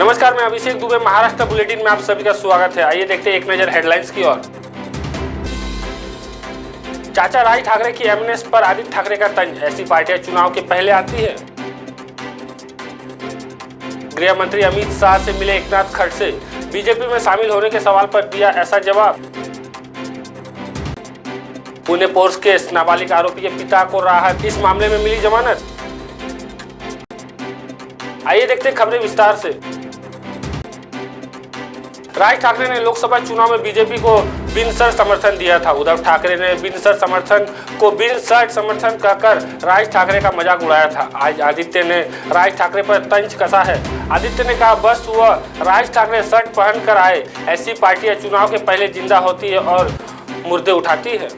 नमस्कार, मैं अभिषेक दुबे। महाराष्ट्र बुलेटिन में आप सभी का स्वागत है। आइए देखते हैं एक नजर हेडलाइंस की ओर। चाचा राज ठाकरे की एमएनएस पर आदित्य ठाकरे का तंज, ऐसी पार्टियां चुनाव के पहले आती है। गृह मंत्री अमित शाह से मिले एकनाथ खड़से, बीजेपी में शामिल होने के सवाल पर दिया ऐसा जवाब। पुणे पोर्स केस, नाबालिग आरोपी के पिता को राहत, इस मामले में मिली जमानत। आइए देखते हैं खबरें विस्तार से। राज ठाकरे ने लोकसभा चुनाव में बीजेपी को बिनशर्त समर्थन दिया था। उद्धव ठाकरे ने बिनशर्त समर्थन को बिनशर्त समर्थन कहकर राज ठाकरे का मजाक उड़ाया था। आज आदित्य ने राज ठाकरे पर तंज कसा है। आदित्य ने कहा, बस वह राज ठाकरे शर्ट पहन कर आए। ऐसी पार्टियां चुनाव के पहले जिंदा होती है और मुर्दे उठाती है।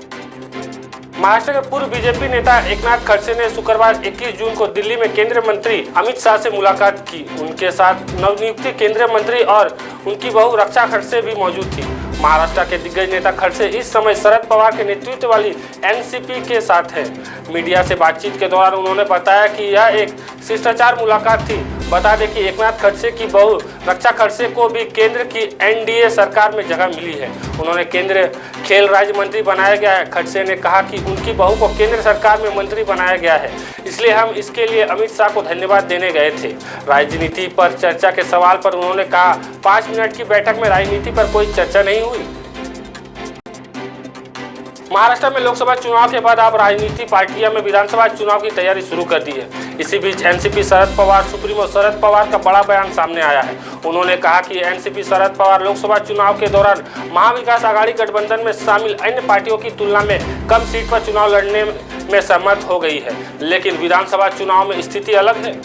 महाराष्ट्र के पूर्व बीजेपी नेता एकनाथ खड़से ने शुक्रवार 21 जून को दिल्ली में केंद्रीय मंत्री अमित शाह से मुलाकात की। उनके साथ नवनियुक्त केंद्रीय मंत्री और उनकी बहू रक्षा खड़से भी मौजूद थी। महाराष्ट्र के दिग्गज नेता खड़से इस समय शरद पवार के नेतृत्व वाली एनसीपी के साथ हैं। मीडिया से बातचीत के दौरान उन्होंने बताया कि यह एक शिष्टाचार मुलाकात थी। बता दें कि एकनाथ खड़से की बहू रक्षा खड़से को भी केंद्र की एनडीए सरकार में जगह मिली है। उन्होंने केंद्रीय खेल राज्य मंत्री बनाया गया है। खड़से ने कहा कि उनकी बहू को केंद्र सरकार में मंत्री बनाया गया है, इसलिए हम इसके लिए अमित शाह को धन्यवाद देने गए थे। राजनीति पर चर्चा के सवाल पर उन्होंने कहा, 5 मिनट की बैठक में राजनीति पर कोई चर्चा नहीं हुई। महाराष्ट्र में लोकसभा चुनाव के बाद अब राजनीतिक पार्टियां में विधानसभा चुनाव की तैयारी शुरू कर दी है। इसी बीच एनसीपी शरद पवार सुप्रीमो शरद पवार का बड़ा बयान सामने आया है। उन्होंने कहा कि एनसीपी शरद पवार लोकसभा चुनाव के दौरान महाविकास आघाड़ी गठबंधन में शामिल अन्य पार्टियों की तुलना में कम सीट पर चुनाव लड़ने में सहमत हो गई है, लेकिन विधानसभा चुनाव में स्थिति अलग है।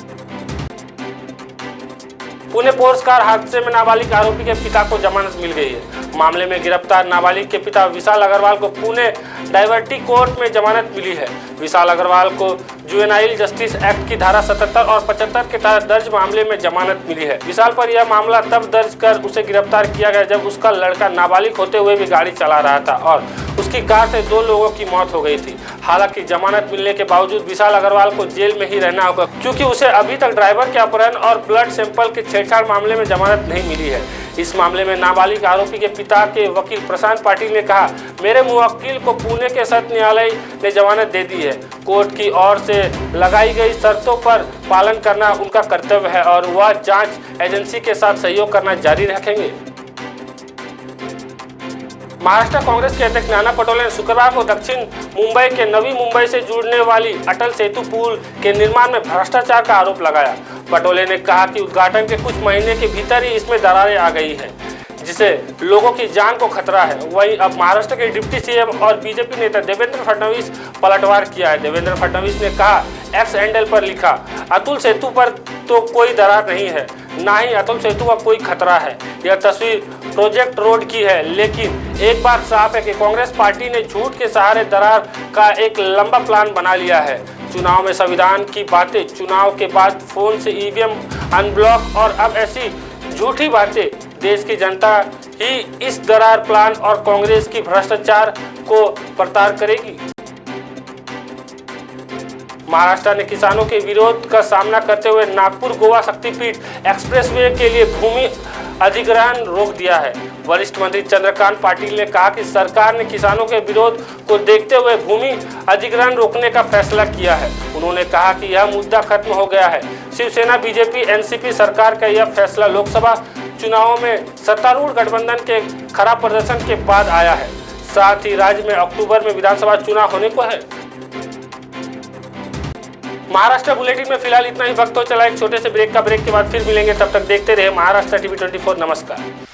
पुणे पोर्स कार हादसे में नाबालिग आरोपी के पिता को जमानत मिल गई है। मामले में गिरफ्तार नाबालिग के पिता विशाल अग्रवाल को पुणे डाइवर्सिटी कोर्ट में जमानत मिली है। विशाल अग्रवाल को जुवेनाइल जस्टिस एक्ट की धारा 77 और 75 के तहत दर्ज मामले में जमानत मिली है। विशाल पर यह मामला तब दर्ज कर उसे गिरफ्तार किया गया जब उसका लड़का नाबालिग होते हुए भी गाड़ी चला रहा था और उसकी कार से 2 लोगों की मौत हो गई थी। हालांकि जमानत मिलने के बावजूद विशाल अग्रवाल को जेल में ही रहना होगा, क्योंकि उसे अभी तक ड्राइवर के अपहरण और ब्लड सैंपल के छेड़छाड़ मामले में जमानत नहीं मिली है। इस मामले में नाबालिग आरोपी के पिता के वकील प्रशांत पाटिल ने कहा, मेरे मुवक्किल को पुणे के सत्र न्यायालय ने जमानत दे दी है। कोर्ट की ओर से लगाई गई शर्तों पर पालन करना उनका कर्तव्य है और वह जांच एजेंसी के साथ सहयोग करना जारी रखेंगे। महाराष्ट्र कांग्रेस के अध्यक्ष नाना पटोले ने शुक्रवार को दक्षिण मुंबई के नवी मुंबई से जुड़ने वाली अटल सेतु पुल के निर्माण में भ्रष्टाचार का आरोप लगाया। पटोले ने कहा कि उद्घाटन के कुछ महीने के भीतर ही इसमें दरारें आ गई है, जिससे लोगों की जान को खतरा है। वहीं अब महाराष्ट्र के डिप्टी सीएम और बीजेपी नेता देवेंद्र फडणवीस पलटवार किया है। देवेंद्र फडणवीस ने कहा, एक्स हैंडल पर लिखा, अतुल सेतु पर तो कोई दरार नहीं है, ना ही अतुल सेतु का कोई खतरा है। यह तस्वीर प्रोजेक्ट रोड की है, लेकिन एक बात साफ है कि कांग्रेस पार्टी ने झूठ के सहारे दरार का एक लंबा प्लान बना लिया है। चुनाव में संविधान की बातें, चुनाव के बाद फोन से ईवीएम अनब्लॉक और अब ऐसी झूठी बातें। देश की जनता ही इस दरार प्लान और कांग्रेस की भ्रष्टाचार को प्रताड़ करेगी। महाराष्ट्र ने किसानों के विरोध का सामना करते हुए नागपुर गोवा शक्तिपीठ एक्सप्रेसवे के लिए भूमि अधिग्रहण रोक दिया है। वरिष्ठ मंत्री चंद्रकांत पाटिल ने कहा कि सरकार ने किसानों के विरोध को देखते हुए भूमि अधिग्रहण रोकने का फैसला किया है। उन्होंने कहा कि यह मुद्दा खत्म हो गया है। शिवसेना, बीजेपी, एनसीपी सरकार का यह फैसला लोकसभा चुनावों में सत्तारूढ़ गठबंधन के खराब प्रदर्शन के बाद आया है। साथ ही राज्य में अक्टूबर में विधानसभा चुनाव होने को है। महाराष्ट्र बुलेटिन में फिलहाल इतना ही। वक्त हो चला एक छोटे से ब्रेक का। ब्रेक के बाद फिर मिलेंगे, तब तक देखते रहे महाराष्ट्र टीवी 24। नमस्कार।